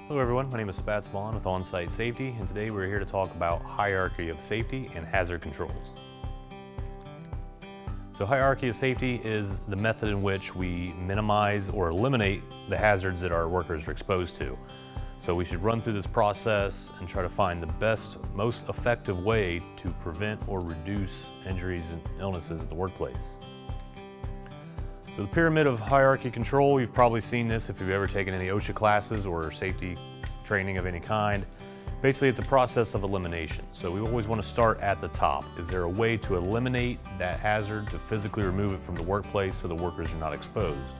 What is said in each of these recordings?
Hello everyone, my name is Spatz Bond with Onsite Safety, and today we're here to talk about hierarchy of safety and hazard controls. So hierarchy of safety is the method in which we minimize or eliminate the hazards that our workers are exposed to. So we should run through this process and try to find the best, most effective way to prevent or reduce injuries and illnesses in the workplace. So the pyramid of hierarchy control, you've probably seen this if you've ever taken any OSHA classes or safety training of any kind. Basically, it's a process of elimination. So we always want to start at the top. Is there a way to eliminate that hazard, to physically remove it from the workplace so the workers are not exposed?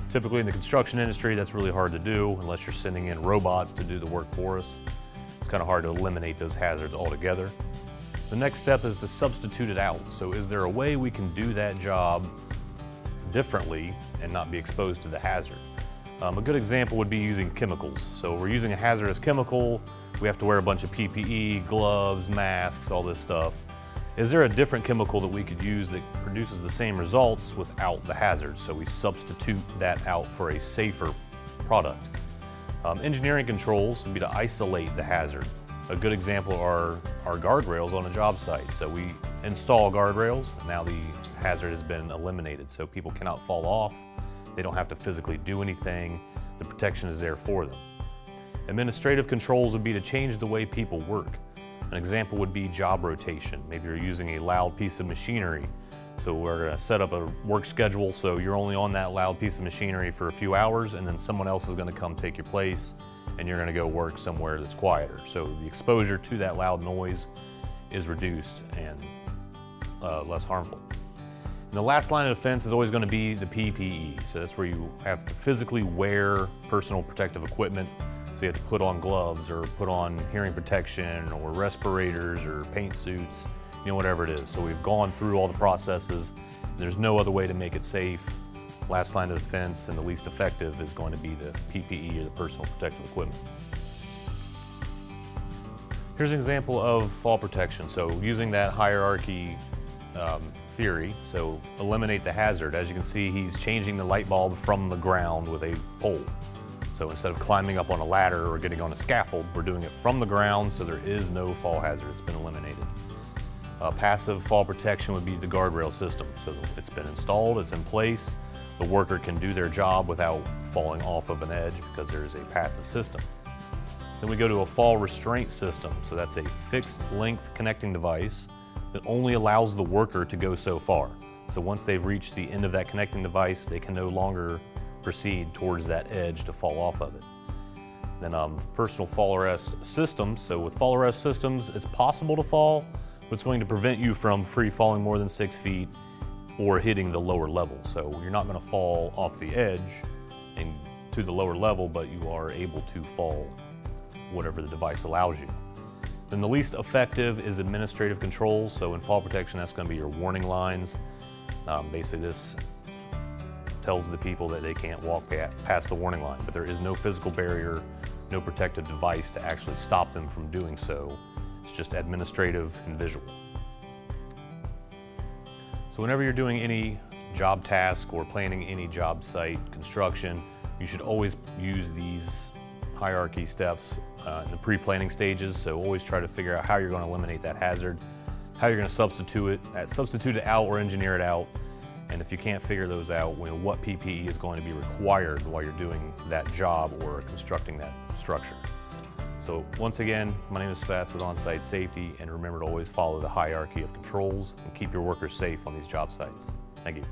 Typically in the construction industry, that's really hard to do unless you're sending in robots to do the work for us. It's kind of hard to eliminate those hazards altogether. The next step is to substitute it out. So is there a way we can do that job differently and not be exposed to the hazard? A good example would be using chemicals. So we're using a hazardous chemical, we have to wear a bunch of PPE, gloves, masks, all this stuff. Is there a different chemical that we could use that produces the same results without the hazard? So we substitute that out for a safer product. Engineering controls would be to isolate the hazard. A good example are our guardrails on a job site. So we install guardrails, now the hazard has been eliminated, so people cannot fall off. They don't have to physically do anything. The protection is there for them. Administrative controls would be to change the way people work. An example would be job rotation. Maybe you're using a loud piece of machinery. So we're going to set up a work schedule so you're only on that loud piece of machinery for a few hours, and then someone else is going to come take your place and you're going to go work somewhere that's quieter. So the exposure to that loud noise is reduced and less harmful. And the last line of defense is always going to be the PPE. So that's where you have to physically wear personal protective equipment. So you have to put on gloves or put on hearing protection or respirators or paint suits, whatever it is. So we've gone through all the processes. There's no other way to make it safe. Last line of defense and the least effective is going to be the PPE or the personal protective equipment. Here's an example of fall protection. So using that hierarchy theory, so eliminate the hazard. As you can see, he's changing the light bulb from the ground with a pole. So instead of climbing up on a ladder or getting on a scaffold, we're doing it from the ground, so there is no fall hazard. It's been eliminated. Passive fall protection would be the guardrail system. So it's been installed, it's in place. The worker can do their job without falling off of an edge because there is a passive system. Then we go to a fall restraint system. So that's a fixed length connecting device that only allows the worker to go so far. So once they've reached the end of that connecting device, they can no longer proceed towards that edge to fall off of it. Then personal fall arrest systems. So with fall arrest systems, it's possible to fall, but it's going to prevent you from free falling more than 6 feet or hitting the lower level. So you're not going to fall off the edge and to the lower level, but you are able to fall whatever the device allows you. Then the least effective is administrative controls. So in fall protection, that's going to be your warning lines. Basically, this tells the people that they can't walk past the warning line, but there is no physical barrier, no protective device to actually stop them from doing so. It's just administrative and visual. So whenever you're doing any job task or planning any job site construction, you should always use these hierarchy steps in the pre-planning stages. So always try to figure out how you're going to eliminate that hazard, how you're going to substitute it out or engineer it out. And if you can't figure those out, what PPE is going to be required while you're doing that job or constructing that structure. So once again, my name is Spatz with Onsite Safety, and remember to always follow the hierarchy of controls and keep your workers safe on these job sites. Thank you.